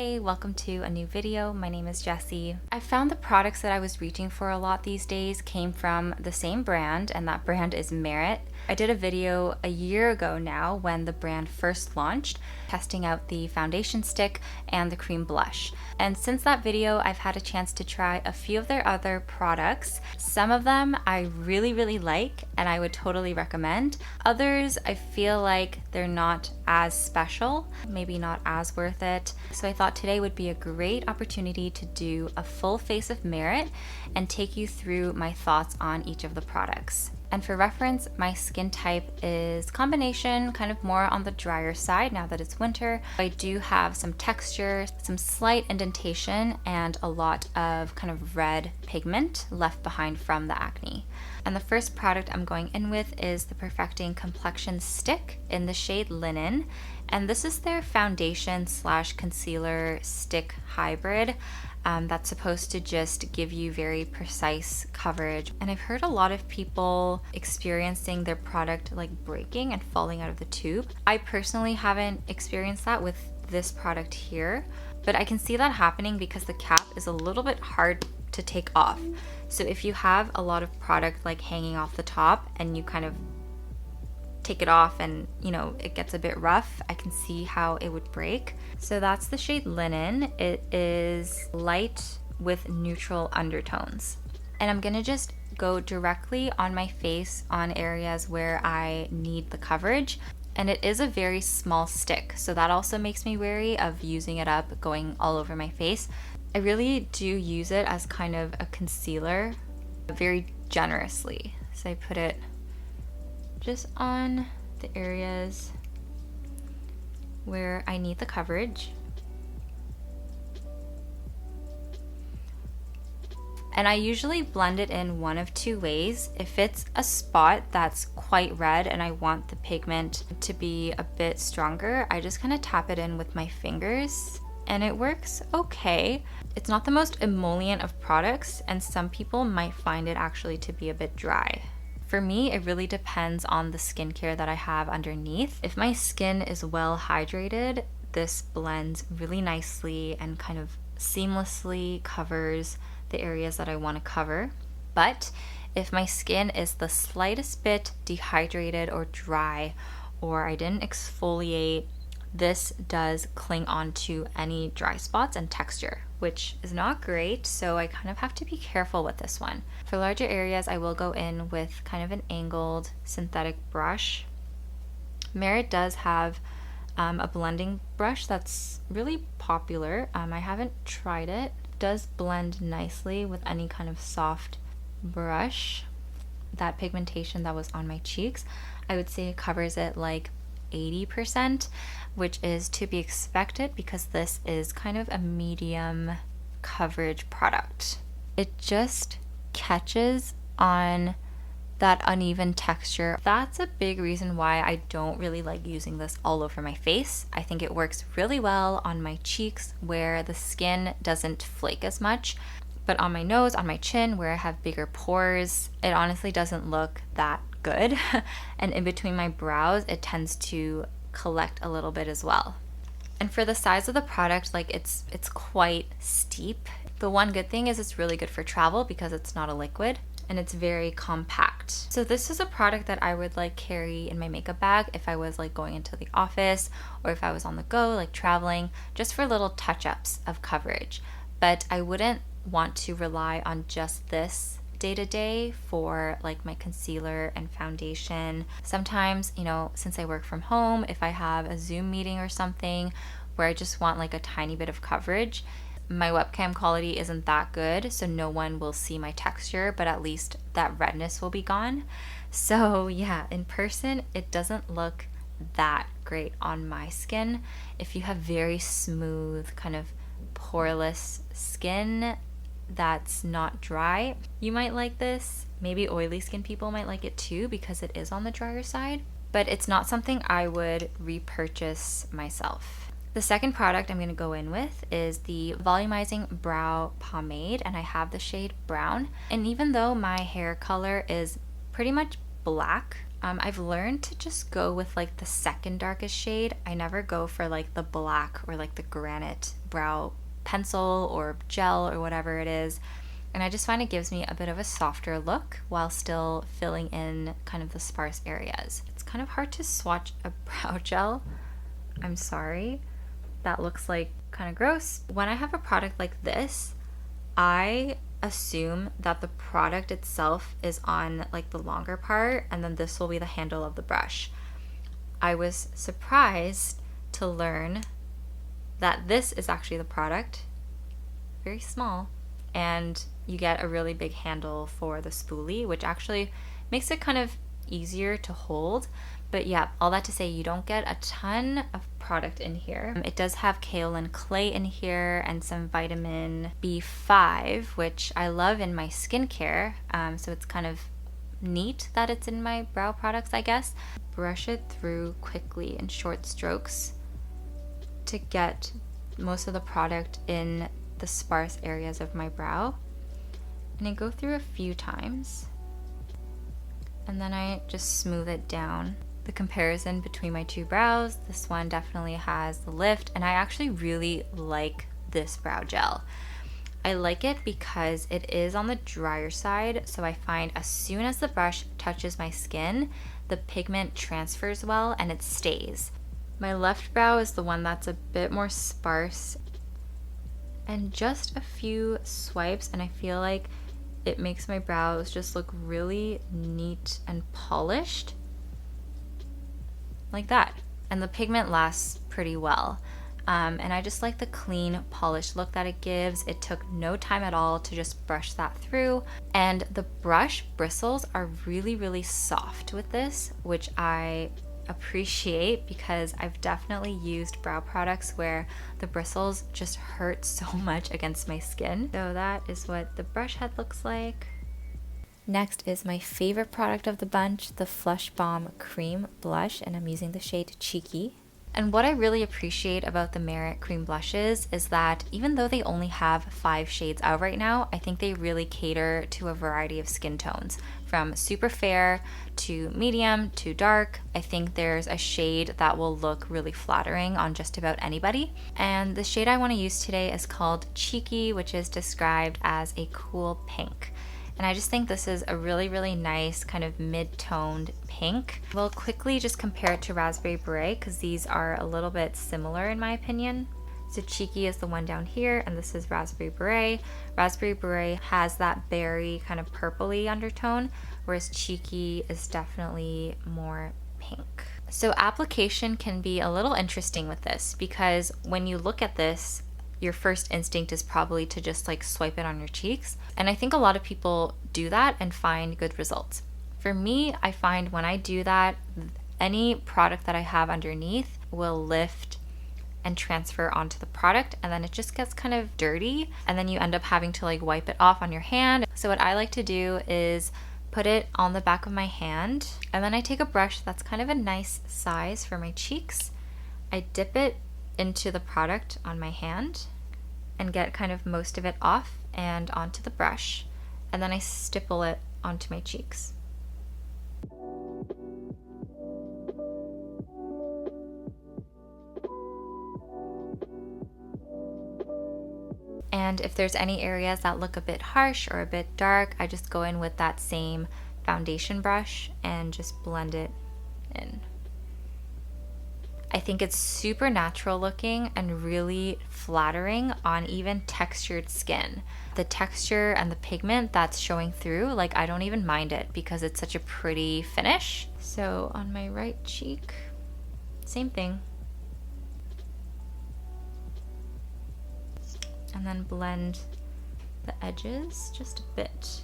Hey, welcome to a new video. My name is Jessie. I found the products that I was reaching for a lot these days came from the same brand, and that brand is Merit. I did a video a year ago now when the brand first launched, testing out the foundation stick and the cream blush. And since that video, I've had a chance to try a few of their other products. Some of them I really like and I would totally recommend. Others I feel like they're not as special, maybe not as worth it. So I thought today would be a great opportunity to do a full face of Merit and take you through my thoughts on each of the products. And for reference, my skin type is combination, kind of more on the drier side now that it's winter. I do have some texture, some slight indentation, and a lot of kind of red pigment left behind from the acne. And the first product I'm going in with is the Perfecting Complexion Stick in the shade Linen. And this is their foundation / concealer stick hybrid. That's supposed to just give you very precise coverage. And I've heard a lot of people experiencing their product like breaking and falling out of the tube. I personally haven't experienced that with this product here, but I can see that happening because the cap is a little bit hard to take off. So if you have a lot of product like hanging off the top and you kind of take it off and it gets a bit rough, I can see how it would break. So that's the shade Linen. It is light with neutral undertones. And I'm gonna just go directly on my face on areas where I need the coverage. And it is a very small stick, so that also makes me wary of using it up, going all over my face. I really do use it as kind of a concealer, very generously. So I put it just on the areas where I need the coverage. And I usually blend it in one of two ways. If it's a spot that's quite red and I want the pigment to be a bit stronger, I just kind of tap it in with my fingers and it works okay. It's not the most emollient of products, and some people might find it actually to be a bit dry. For me, it really depends on the skincare that I have underneath. If my skin is well hydrated, this blends really nicely and kind of seamlessly covers the areas that I want to cover. But if my skin is the slightest bit dehydrated or dry, or I didn't exfoliate, this does cling onto any dry spots and texture, which is not great, so I kind of have to be careful with this one. For larger areas, I will go in with kind of an angled synthetic brush. Merit does have a blending brush that's really popular. I haven't tried it. It does blend nicely with any kind of soft brush. That pigmentation that was on my cheeks, I would say it covers it like 80%, which is to be expected because this is kind of a medium coverage product. It just catches on that uneven texture. That's a big reason why I don't really like using this all over my face. I think it works really well on my cheeks where the skin doesn't flake as much, but on my nose, on my chin, where I have bigger pores, it honestly doesn't look that good. And in between my brows, it tends to collect a little bit as well. And for the size of the product, like it's quite steep. The one good thing is it's really good for travel because it's not a liquid and it's very compact. So this is a product that I would like carry in my makeup bag if I was like going into the office or if I was on the go, like traveling, just for little touch-ups of coverage. But I wouldn't want to rely on just this day to day for like my concealer and foundation. Sometimes, since I work from home, if I have a Zoom meeting or something where I just want like a tiny bit of coverage, my webcam quality isn't that good, so no one will see my texture, but at least that redness will be gone. So yeah, in person, it doesn't look that great on my skin. If you have very smooth, kind of poreless skin that's not dry, you might like this. Maybe oily skin people might like it too because it is on the drier side, but it's not something I would repurchase myself. The second product I'm going to go in with is the Volumizing Brow Pomade, and I have the shade Brown. And even though my hair color is pretty much black, I've learned to just go with like the second darkest shade. I never go for like the black or like the granite brow pencil or gel or whatever it is. And I just find it gives me a bit of a softer look while still filling in kind of the sparse areas. It's kind of hard to swatch a brow gel. I'm sorry. That looks like kind of gross. When I have a product like this, I assume that the product itself is on like the longer part, and then this will be the handle of the brush. I was surprised to learn that this is actually the product, very small, and you get a really big handle for the spoolie, which actually makes it kind of easier to hold. But yeah, all that to say, you don't get a ton of product in here. It does have kaolin clay in here and some vitamin B5, which I love in my skincare. So it's kind of neat that it's in my brow products, I guess. Brush it through quickly in short strokes to get most of the product in the sparse areas of my brow. And I go through a few times, and then I just smooth it down. The comparison between my two brows, this one definitely has the lift, and I actually really like this brow gel. I like it because it is on the drier side, so I find as soon as the brush touches my skin, the pigment transfers well and it stays. My left brow is the one that's a bit more sparse, and just a few swipes and I feel like it makes my brows just look really neat and polished. Like that. And the pigment lasts pretty well. And I just like the clean, polished look that it gives. It took no time at all to just brush that through. And the brush bristles are really, really soft with this, which I appreciate because I've definitely used brow products where the bristles just hurt so much against my skin. So that is what the brush head looks like. Next is my favorite product of the bunch, the Flush Balm Cream Blush, and I'm using the shade Cheeky. And what I really appreciate about the Merit cream blushes is that even though they only have 5 shades out right now, I think they really cater to a variety of skin tones, from super fair to medium to dark. I think there's a shade that will look really flattering on just about anybody. And the shade I want to use today is called Cheeky, which is described as a cool pink. And I just think this is a really, really nice kind of mid-toned pink. We'll quickly just compare it to Raspberry Beret because these are a little bit similar in my opinion. So Cheeky is the one down here, and this is Raspberry Beret. Raspberry Beret has that berry kind of purpley undertone, whereas Cheeky is definitely more pink. So application can be a little interesting with this because when you look at this, your first instinct is probably to just like swipe it on your cheeks. And I think a lot of people do that and find good results. For me, I find when I do that, any product that I have underneath will lift and transfer onto the product, and then it just gets kind of dirty, and then you end up having to like wipe it off on your hand. So what I like to do is put it on the back of my hand, and then I take a brush that's kind of a nice size for my cheeks. I dip it into the product on my hand and get kind of most of it off and onto the brush, and then I stipple it onto my cheeks. And if there's any areas that look a bit harsh or a bit dark, I just go in with that same foundation brush and just blend it in. I think it's super natural looking and really flattering on even textured skin. The texture and the pigment that's showing through, like I don't even mind it because it's such a pretty finish. So on my right cheek, same thing. And then blend the edges just a bit.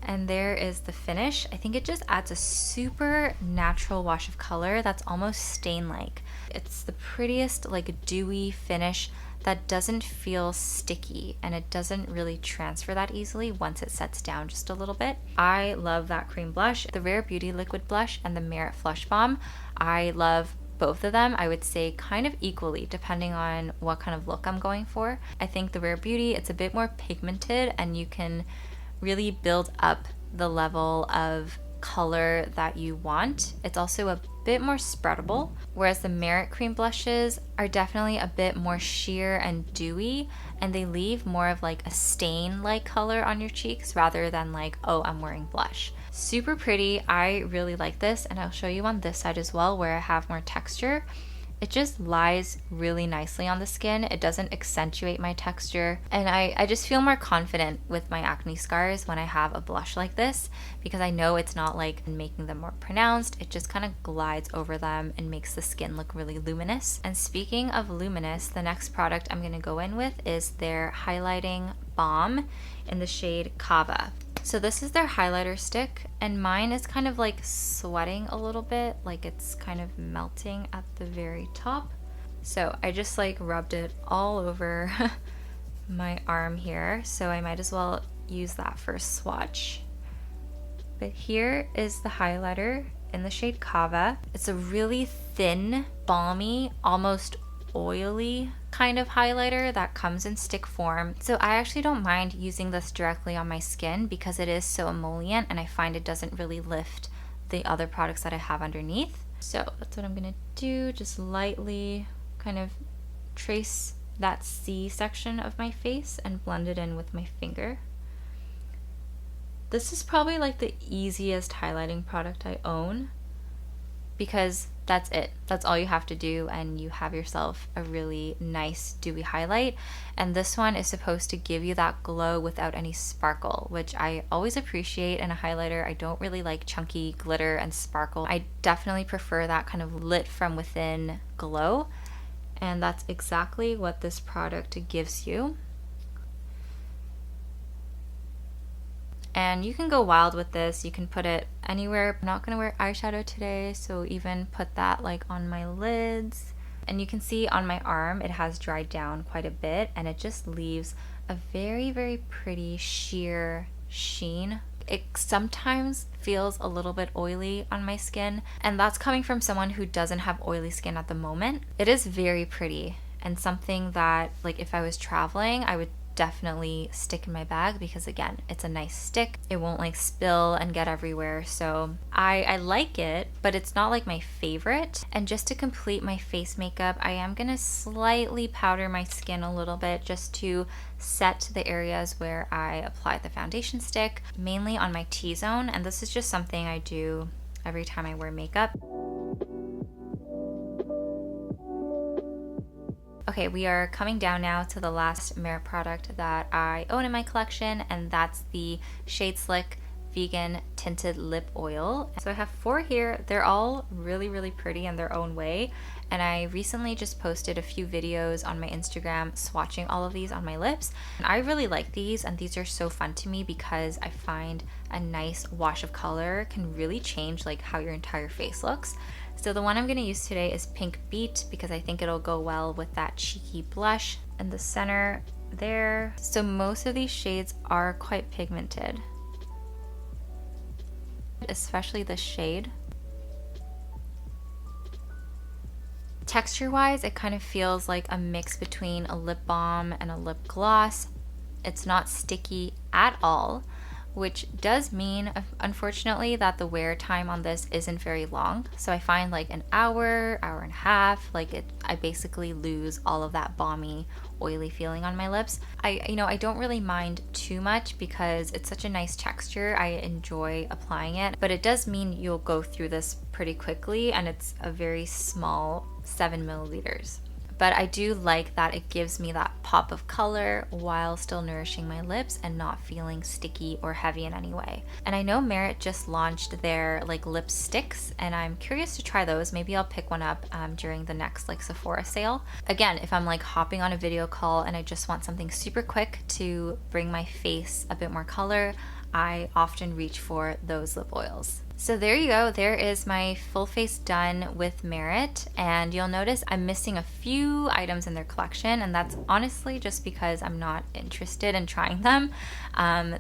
And there is the finish. I think it just adds a super natural wash of color that's almost stain-like. It's the prettiest like dewy finish that doesn't feel sticky, and it doesn't really transfer that easily once it sets down just a little bit. I love that cream blush. The Rare Beauty liquid blush and the Merit Flush Balm, I love both of them, I would say kind of equally depending on what kind of look I'm going for. I think the Rare Beauty, it's a bit more pigmented and you can really build up the level of color that you want. It's also a bit more spreadable, whereas the Merit cream blushes are definitely a bit more sheer and dewy, and they leave more of like a stain-like color on your cheeks rather than like, oh, I'm wearing blush. Super pretty. I really like this, and I'll show you on this side as well where I have more texture. It just lies really nicely on the skin. It doesn't accentuate my texture. And I just feel more confident with my acne scars when I have a blush like this, because I know it's not like making them more pronounced. It just kind of glides over them and makes the skin look really luminous. And speaking of luminous, the next product I'm gonna go in with is their highlighting balm in the shade Cava. So this is their highlighter stick, and mine is kind of like sweating a little bit, like it's kind of melting at the very top. So I just like rubbed it all over my arm here, so I might as well use that for a swatch. But here is the highlighter in the shade Cava. It's a really thin, balmy, almost oily kind of highlighter that comes in stick form. So I actually don't mind using this directly on my skin because it is so emollient, and I find it doesn't really lift the other products that I have underneath. So that's what I'm gonna do, just lightly kind of trace that C section of my face and blend it in with my finger. This is probably like the easiest highlighting product I own, because that's it. That's all you have to do, and you have yourself a really nice dewy highlight. And this one is supposed to give you that glow without any sparkle, which I always appreciate in a highlighter. I don't really like chunky glitter and sparkle. I definitely prefer that kind of lit from within glow, and that's exactly what this product gives you. And you can go wild with this. You can put it anywhere. I'm not gonna wear eyeshadow today, so even put that like on my lids. And you can see on my arm, it has dried down quite a bit, and it just leaves a very, very pretty sheer sheen. It sometimes feels a little bit oily on my skin, and that's coming from someone who doesn't have oily skin at the moment. It is very pretty, and something that like if I was traveling, I would definitely stick in my bag, because again, it's a nice stick. It won't like spill and get everywhere. So I like it, but it's not like my favorite. And just to complete my face makeup, I am gonna slightly powder my skin a little bit just to set the areas where I apply the foundation stick, mainly on my T-zone. And this is just something I do every time I wear makeup. Okay, we are coming down now to the last Merit product that I own in my collection, and that's the Shade Slick Vegan Tinted Lip Oil. So I have 4 here. They're all really, really pretty in their own way, and I recently just posted a few videos on my Instagram swatching all of these on my lips. And I really like these, and these are so fun to me because I find a nice wash of color can really change like how your entire face looks. So the one I'm going to use today is Pink Beet, because I think it'll go well with that cheeky blush in the center there. So most of these shades are quite pigmented, especially this shade. Texture wise, it kind of feels like a mix between a lip balm and a lip gloss. It's not sticky at all, which does mean, unfortunately, that the wear time on this isn't very long. So I find like an hour, hour and a half, I basically lose all of that balmy, oily feeling on my lips. I don't really mind too much because it's such a nice texture. I enjoy applying it, but it does mean you'll go through this pretty quickly, and it's a very small 7 milliliters. But I do like that it gives me that pop of color while still nourishing my lips and not feeling sticky or heavy in any way. And I know Merit just launched their like lip sticks, and I'm curious to try those. Maybe I'll pick one up during the next like Sephora sale. Again, if I'm like hopping on a video call and I just want something super quick to bring my face a bit more color, I often reach for those lip oils. So there you go, there is my full face done with Merit, and you'll notice I'm missing a few items in their collection, and that's honestly just because I'm not interested in trying them.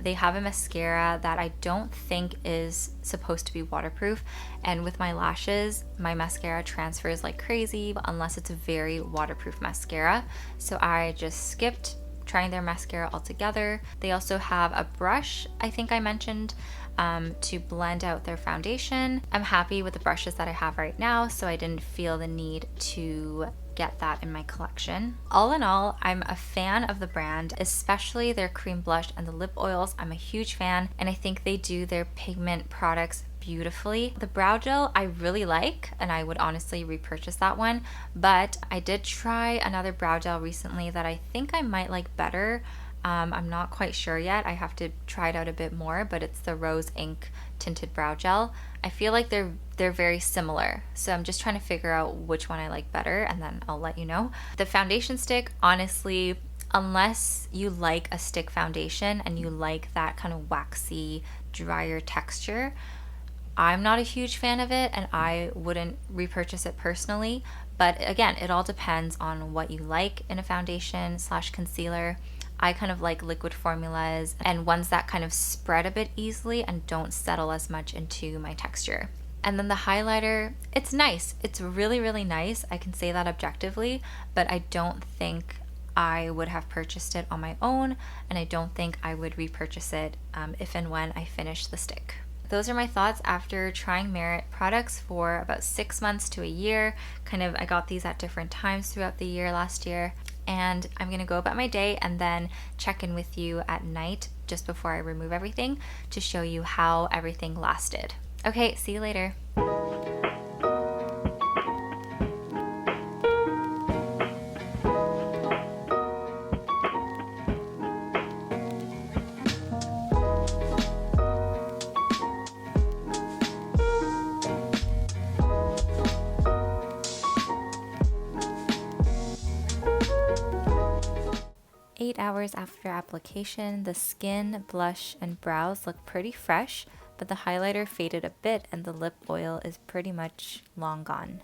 They have a mascara that I don't think is supposed to be waterproof, and with my lashes, my mascara transfers like crazy unless it's a very waterproof mascara, so I just skipped trying their mascara altogether. They also have a brush, I think I mentioned, to blend out their foundation. I'm happy with the brushes that I have right now, so I didn't feel the need to get that in my collection. All in all, I'm a fan of the brand, especially their cream blush and the lip oils. I'm a huge fan, and I think they do their pigment products beautifully. The brow gel I really like, and I would honestly repurchase that one, but I did try another brow gel recently that I think I might like better. I'm not quite sure yet. I have to try it out a bit more, but it's the Rose Ink Tinted Brow Gel. I feel like they're very similar, so I'm just trying to figure out which one I like better, and then I'll let you know. The foundation stick, honestly, unless you like a stick foundation and you like that kind of waxy, drier texture, I'm not a huge fan of it, and I wouldn't repurchase it personally. But again, it all depends on what you like in a foundation slash concealer. I kind of like liquid formulas and ones that kind of spread a bit easily and don't settle as much into my texture. And then the highlighter, it's nice. It's really, really nice. I can say that objectively, but I don't think I would have purchased it on my own, and I don't think I would repurchase it if and when I finish the stick. Those are my thoughts after trying Merit products for about 6 months to a year. I got these at different times throughout the year last year. And I'm gonna go about my day and then check in with you at night just before I remove everything to show you how everything lasted. Okay, see you later. 8 hours after application, the skin, blush, and brows look pretty fresh, but the highlighter faded a bit and the lip oil is pretty much long gone.